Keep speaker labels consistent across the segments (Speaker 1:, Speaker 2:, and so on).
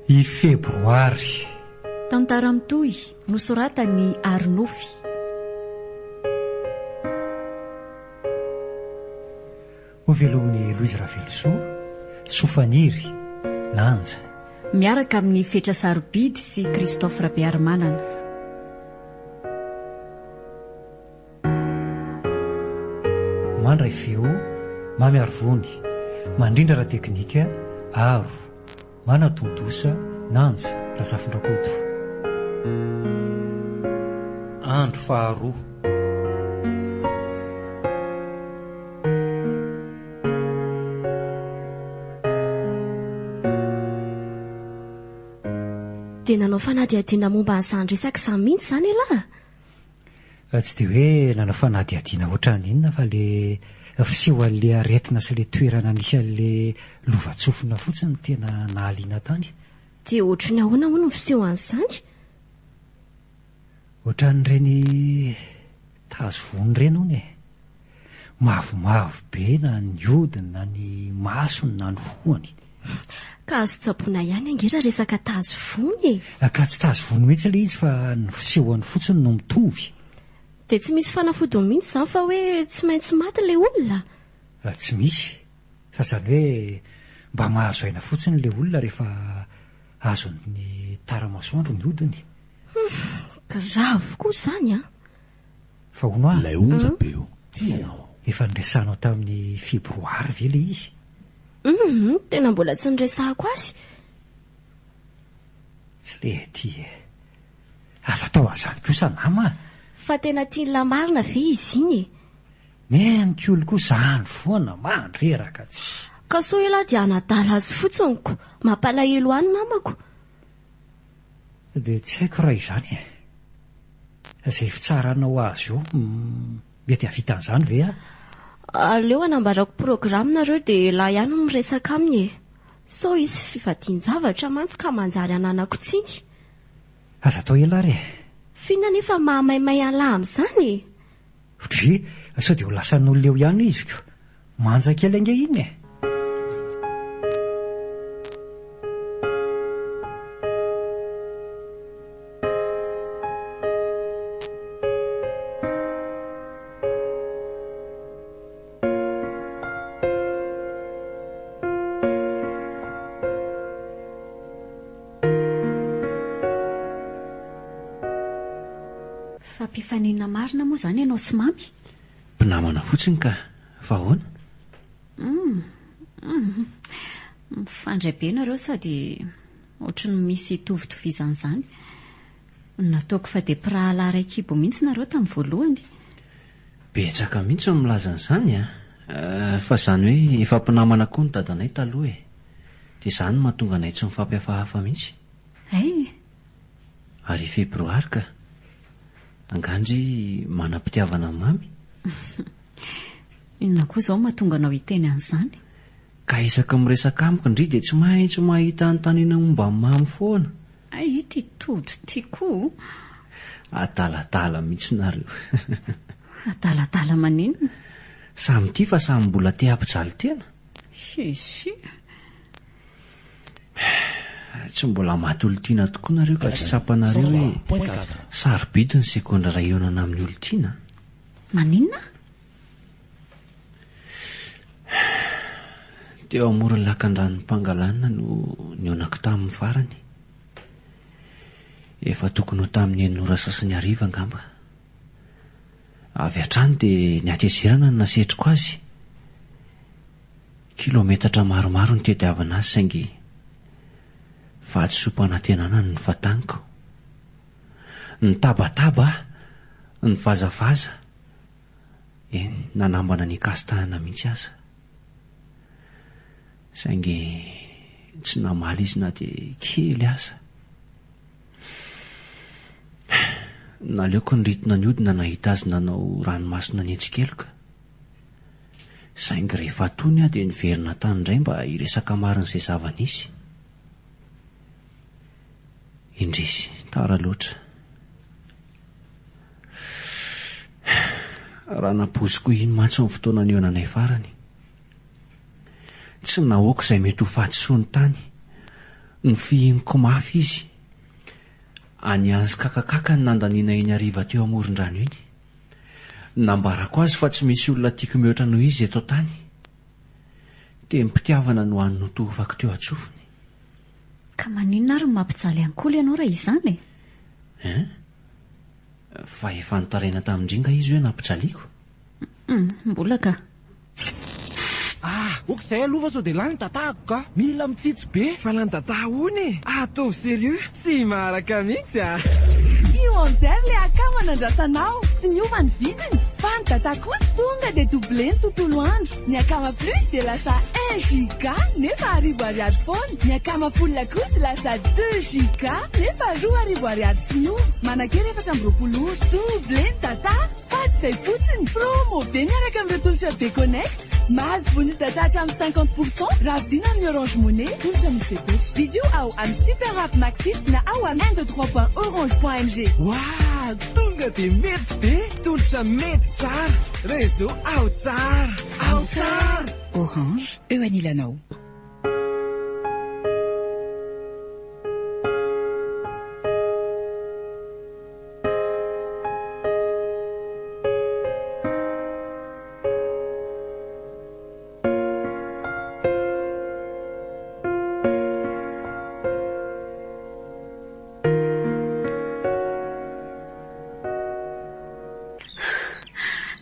Speaker 1: I febroary.
Speaker 2: Tantara mitohy nosoratany Arnofy.
Speaker 1: Ho velomin'ny Louise Ravelsoa, Sofaniry, Lanja.
Speaker 2: Miaraka amin'ny Fetra Sarobidy sy Christophe Rabearimanana.
Speaker 1: Mandray feo, Mamy Arvony, mandrindra ra teknika, Aro, Manatondosa, Nanja, Razafindrakoto. Andro faharoa.
Speaker 3: Dia nanao fanadihadiana momba an'izany resaka mihitsy izany ialahy.
Speaker 1: Tsy dia hoe nanao fanadihadiana ohatran'ny inona fa le fiseho an'le aretina sy le toerana nisy an'le lovatsofina fotsiny tena nahaliana tany.
Speaker 3: Dia ohatran'ny ahoana hono ny fiseho an'izany?
Speaker 1: Ohatran'ireny tazovony ireny hono e. Mavomavo be na ny hodiny na ny masony na ny hohony.
Speaker 3: Ka azo tsaboina ihany angira resaka tazovony e.
Speaker 1: Ka tsy tazovony mihitsy le izy fa ny fisehoany fotsiny no mitovy.
Speaker 3: Dia tsy misy fanafody mihitsy izany fa hoe tsy maintsy maty ilay olona?
Speaker 1: Tsy misy. Fa izany hoe mba mahazo aina fotsiny ilay olona rehefa azon'ny taramasoandro ny hodiny.
Speaker 3: Grave koa izany a.
Speaker 1: Fa hono aho.
Speaker 4: Ilay onjabeo tianao.
Speaker 1: Efa niresanao tamin'ny febroary ve le izy?
Speaker 3: Tena mbola tsy niresahako azy.
Speaker 1: Tsy lehty e. Aza tao an'izany kosa nama.
Speaker 3: Fa tena tiany lamarina ve izy iny?
Speaker 1: Nenikolo koa izany foana mandreraka tsy.
Speaker 3: Ka so ela dia anadala azy fotsiny ko. Mampalahelo any namako.
Speaker 1: Dia tsy haiko raha izany e. Izay fitsaranao azy io mety havita an'izany ve a?
Speaker 3: Aleo anambarako programinareo dia lahy ihany no miresaka aminy e. So isy fivadian-javatra mantsy ka manjary ananako tsiny.
Speaker 1: Aza tao ela re.
Speaker 3: Fina nefa mahamaimay alahy amin'izany e.
Speaker 1: Dri, sao dia ho lasan'olona eo ihany izy ko. Manjaka ela inge iny e.
Speaker 2: Fampifanina marina moa izany ianao sy mamy?
Speaker 4: Mpinamana fotsiny ka, fa ahoana?
Speaker 2: Mifandray be nareo sady ohatran'ny misy tovitovizan'izany. Nataoko fa dia mpirahala raikibo mihitsy nareo tamin'ny voalohany.
Speaker 4: Betsaka mihitsy no milaza an'izany a. Fa izany hoe efa mpinamana koa ny dadanay taloha e. Dia izany mahatonga anay tsy mifampihafahafa mihitsy.
Speaker 2: Ay.
Speaker 4: Ary febroary ka. Angandry manam-pitiavana mamy.
Speaker 2: Inona koa izao mahatonga anao hiteny an'izany?
Speaker 4: Ka isaka miresaka amiko indri dia tsy maintsy mahita antanina momba mamy foana.
Speaker 2: Ay, ity todo tiako.
Speaker 4: Adaladala mihitsy nareo.
Speaker 2: Adaladala maninona?
Speaker 4: Samy tia fa samy mbola te hampijaly tena.
Speaker 2: Sisy.
Speaker 4: Tsy mbola maty olontiana tokoa nareo ka tsy tsapanareo hoe sarobidy ny sekondra ray eonana amin'ny olontiana.
Speaker 2: Maninona?
Speaker 4: Teo amoron'ny lakan-dranon'ny Pangalanina no nionako tamin'ny farany. Efa tokony ho tamin'ny enin'ora sasany hariva angamba. Avy hatrany dia niatezerana no nasetriko azy. Kilometatra maromaro ny tediavana azy saingy fahatsompanantenana ny fataniko. Ny tabataba, ny vazavaza, nanambana ny kastahana mihitsy aza. Saingy tsy namaly izy na dia kely aza. Naleoko ny ritina ny hodina nahita azy nanao ranomasina ny etsikeloka. Saingy rehefa tony aho dia niverina tany indray mba hiresaka marin'izay zava-nisy. Indrisy, tara loatra. Raha napoziko iny matso amin'ny fotoana ny eonanay farany. Tsy nahoako izay mety ho fahatsoa ny tany ny fihiniko mafy izy. Any azy kakakaka ny nandaniana eny ariva teo amoron-drano iny. Nambarako azy fa tsy misy olona tiako mihoatra noho izy eto tany. Tempitiavana no any notovako teo atsofony.
Speaker 2: Ka maninona ary mampijaly ankoly ianao raha izany
Speaker 4: e? Fa efa nitaraina tamindringa izy hoe nampijaliako.
Speaker 2: Mbola ka.
Speaker 5: Okizay aloha sao dia lany tatahako ka. Mila mitsitsy be. Fa lany tataha hony. Atao sérieux. Tsy maraka mihitsy
Speaker 6: Io amizay le akama nandrasanao. Tsy niova ny vidiny. Fa ny tataha kosa tonga dia doublé ny tontolo andro. Ny akama plus dia lasa 1 giga nefa 1000 foana. Ny akama full kosa lasa 2 giga nefa 2000 tsy miova. Manakely 420 doublé ny tataha. Fa tsy izay fotsiny. Promo be miaraka amin'ireo tolotra be connect. Mahazo bonus data hatramin'ny 50% raha vidina amin'ny Orange Money, tolotra misy fepetra. Vidéo ao amin'ny Super App Maxis na ao amin'ny 123.orange.mg.
Speaker 5: tonga dia mety be. Tolotra mety tsara. Réseau ao tsara. Ao tsara.
Speaker 7: Orange, eo anilanao.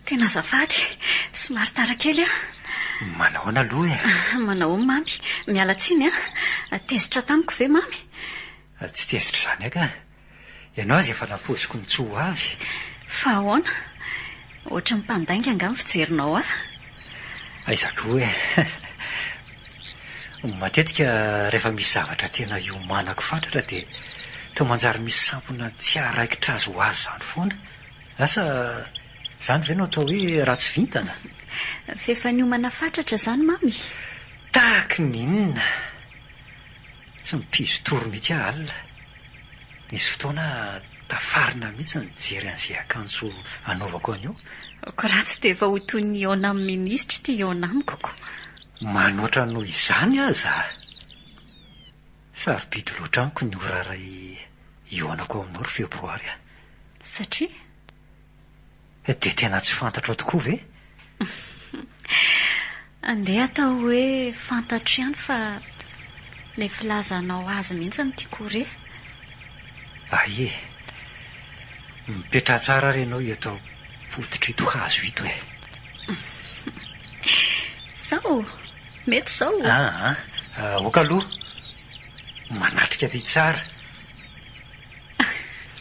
Speaker 2: Tena azafady, somary tara kely
Speaker 1: Manahoana aloha
Speaker 2: Manao mamy, miala tsiny tezitra tamiko ve mamy?
Speaker 1: Tsy tezitra izany aka. Ianao azy efa napoziko ny tsoa avy.
Speaker 2: Fa ahoana? Ohatry mpandainga angam fijerinao
Speaker 1: Aizako matetika rehefa misy zavatra tena iomanako fatratra dia toa manjary misy sampona tsy araikitra azy ho azy zany foana. Asa zany ve no atao hoe ratsy vintana?
Speaker 2: Fefa niomana fatratra zany mamy.
Speaker 1: Tahaky ninona? Tsy mipizo toro mihitsy alina. Nisy fotoana tafarina mihitsy nijery an'izay akanjo anaovako anio.
Speaker 2: Ko ratsy dia efa ho toy ny iona amin'ny minisitra ty iona amiko.
Speaker 1: Manoatra noho izany aza. Sarobidy loatra amiko ny oraray ionako aminao febroary.
Speaker 2: Satria?
Speaker 1: Dia tena tsy fantatro tokoa ve?
Speaker 2: Andeha atao hoe fantatro ihany fa ny filazanao azy mihitsy ny tiako re.
Speaker 1: Aie, mipetra tsara renao eto fotitra ito hazo ito
Speaker 2: Sao? Mety sao?
Speaker 1: Oka aloha, manatrika ty tsara.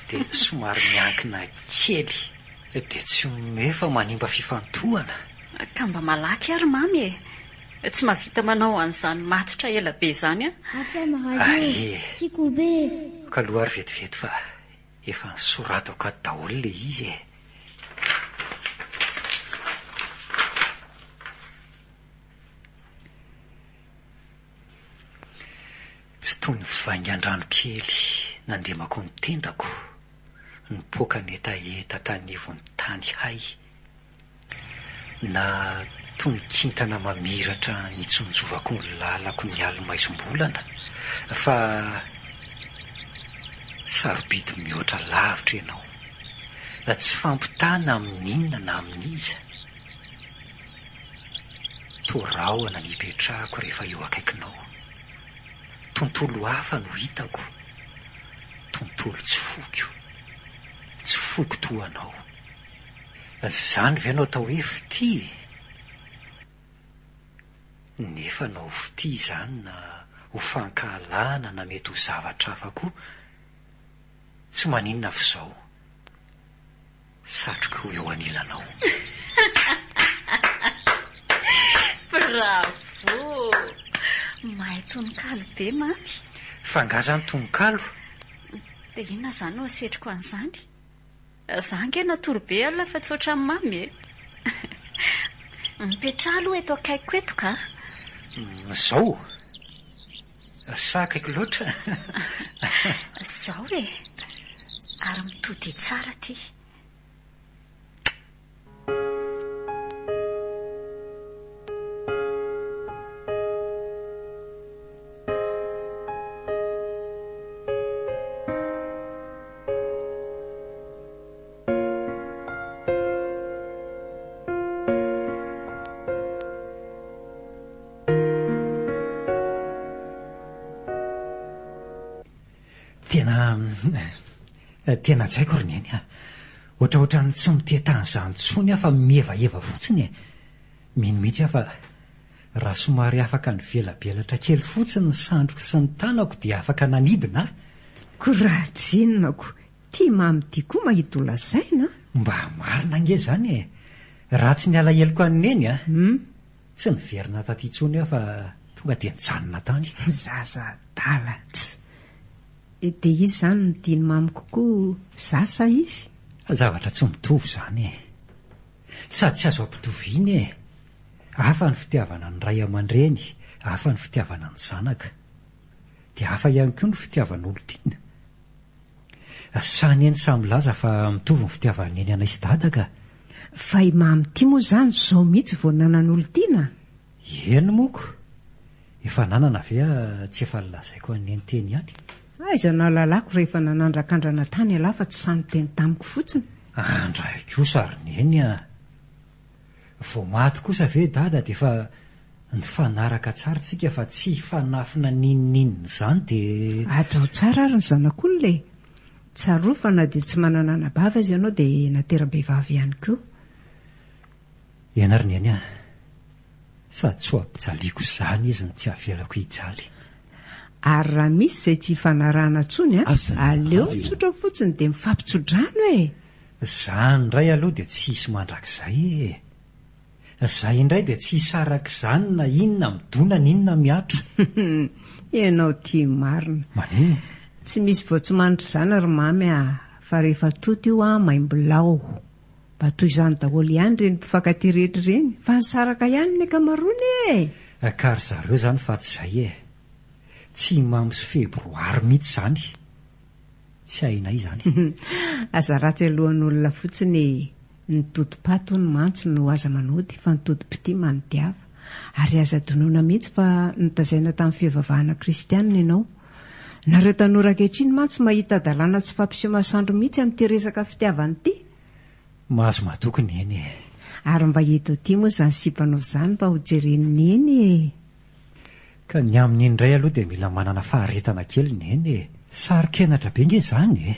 Speaker 1: Dia somary miankina kely. Dia tsy mefa manimba fifantohana.
Speaker 2: Ka mba malaky ary mamy Tsy mahavita manao an'izany matotra ela be zany
Speaker 1: Aie, tiako be. Ka aloha ary vetivety fa efa nisoratako daholo le izy Tsy toy ny vaingan-drano kely nandemako ny tendako, nipoaka netaeta tanivon'ny tany hay, na toy ny kintana mamiratra nitsonjovako ny lalako ny ali-maizom-bolana, fa sarobidy mihoatra lavitra ianao, tsy fampitana amin'inona na amin'iza. Toraoana ny ipetrahako rehefa eo akaikinao. Tontolo hafa no hitako, tontolo tsy foko toa anao. Zany ve no atao hoe fity? Nefa nao fity zany na ho fankahalana na mety ho zavatra hafa koa, tsy maninona f'izao, satroka ho eo anilanao.
Speaker 2: Bravo! Mahay tononkalo be mamy.
Speaker 1: Fangazany tononkalo?
Speaker 2: Dia inona zany no asetriko an'izany? Zany ke natoro be alina fa tsy ohatran'ny mamy Mipetraha aloha eto akaiko eto ka.
Speaker 1: Zao? Sakako loatra.
Speaker 2: Zao ary mitody tsara ty.
Speaker 1: tena tsaiko ry nieny ohatraohatrany tsy mitetany izany tsony aho fa mihevaeva fotsiny mino mihitsy aho fa raha somary afaka ny velabelatra kely fotsiny ny sandroko sy ny tanako dia afaka nanidina
Speaker 8: ko raha tsinonako tia mamity koa mahita ho lazaina
Speaker 1: mba marina ange zany raha tsy niala heloko anyneny tsy niverina taty tsony aho fa tonga dia nijanona tany
Speaker 8: zaza dalatsy dia izy izany no tiany mamy kokoa zasa izy
Speaker 1: zavatra tsy mitovy izany sady tsy azo ampitoviany hafa ny fitiavana ny ray aman-dreny hafa ny fitiavana ny zanaka dia hafa ihany koa ny fitiavana olo-tiana sany eny samy laza fa mitovy ny fitiavana eny anay sy dada ka
Speaker 8: fa i mamy tia moa izany zao mihitsy vao nanan'olo-tiana
Speaker 1: eny moko efa nanana ve tsy efa nilazaiko aneny teny ihany
Speaker 8: aiza nalalako rehefa nanandrakandrana tany alahy fa tsy sany teny tamiko fotsiny
Speaker 1: andray kosa ry neny vao maty kosa ve dada dia efa nifanaraka tsara tsika fa tsy fanafina ninoninona izany dia
Speaker 8: ajao tsara ary ny zanak'olo le tsarofana dia tsy manana nabava azy ianao dia natera-behivavy ihany koa
Speaker 1: ena ry neny sady tsy ho ampijaliako izany izy ny tsy avelako hijaly
Speaker 8: ary raha misy izay tsy hifanarahana ntsony aleo mitsotra fotsiny dia mifampitsodrano
Speaker 1: izany indray aloha dia tsy hisy mandrakizay izay indray dia tsy hisaraka izany na inona midona na inona miatra
Speaker 8: ianao tia marina
Speaker 1: manino
Speaker 8: tsy misy vao tsy mandry izany ry mamy fa rehefa toto io maimbolao mba toy izany daholo ihany reny mpifankaty rehetra ireny fa nisaraka ihany ny akamarony
Speaker 1: ka ry zareo izany fa tsy izay tsy mamy sy febroary mihitsy izany tsy hainay izany
Speaker 8: aza ratsy alohan'olona fotsiny ny toto-pato ny mantso no aza manody fa ny toto-pity manodiava ary aza donoina mihitsy fa nitazaina tamin'ny fivavahana kristianina ianao nareo tanora ankehitriny mantsy mahita dalàna tsy fampiseho masoandro mihitsy amin'ity resaka fitiavany ity
Speaker 1: mahazo matokony eny
Speaker 8: ary mba eto ity moa izany sipanao izany mba ho jereniny eny
Speaker 1: ka ny amin'ny indray aloha dia mila manana faharetana kely ny eny sarokenatra be nge izany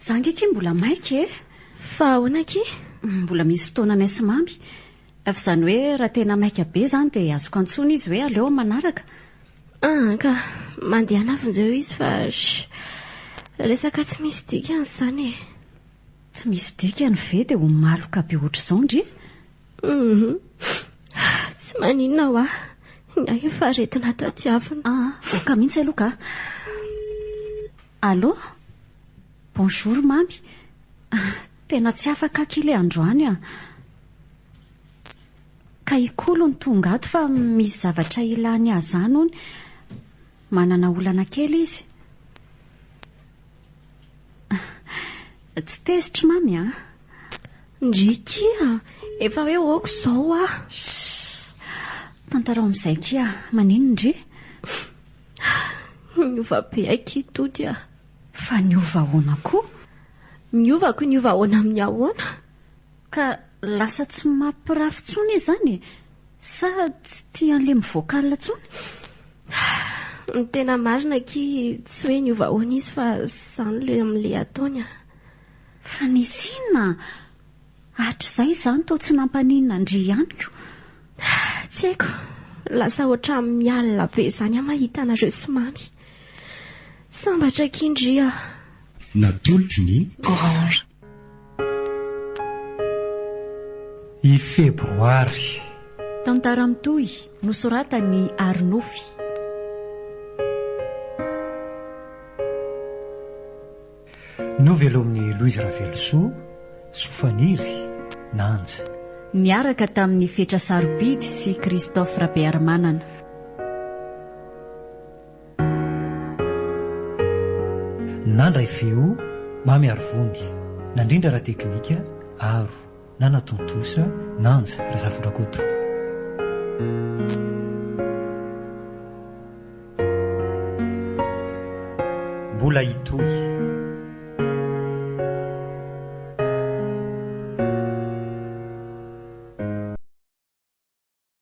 Speaker 2: zangeky mbola maika
Speaker 3: fa ahonaky
Speaker 2: mbola misy fotoana nay sy mamy fa izany hoe raha tena maika be izany dia azoko antsony izy hoe aleo manaraka
Speaker 3: ka mandeha nafin'izao izy fa resaka tsy misy dikany izany
Speaker 2: tsy misy dikany ve dia ho maloka be ohatr'izao ndry
Speaker 3: tsy maninona ho nya efa retina tadiavina
Speaker 2: oka mihitsy aloha ka allo bonjour mamy tena tsy afaka kely androany ka ikolo ny tonga ato fa misy zavatra ilany azany ony manana olana kely izy tsy tezitra mamy
Speaker 3: ndrikia efa hoe oko izao
Speaker 2: tantarao amin'izay kia manino ndry
Speaker 3: niova be akitody
Speaker 2: fa niova ahoana koa
Speaker 3: niovako niova ahoana amin'ny ahoana
Speaker 2: ka lasa tsy mampirafitsony izany sa tsy tia an'le mivoakalina tsony
Speaker 3: ny tena marina ki tsy hoe niova ahoana izy fa izany le amin'le ataony
Speaker 2: fa nisy inona hatr'izay izany to tsy nampaninina ndry ihany ko
Speaker 3: tsy haiko lasa oatra mialina be izany mahita anareo sy mamy sambatra kindria
Speaker 9: natolotry ny
Speaker 1: orange i febroary
Speaker 2: tantara mitohy nosoratany Arnofy
Speaker 1: novelo amin'ny Louise Ravelso Sofaniry Nanja
Speaker 2: niaraka tamin'ny Fetra Sarobidy sy Christophe Rabearmanana
Speaker 1: nandray feo mamy arivony nandrindra raha teknika aro na natontosa nanja razafondrakoto. Mbola hitohy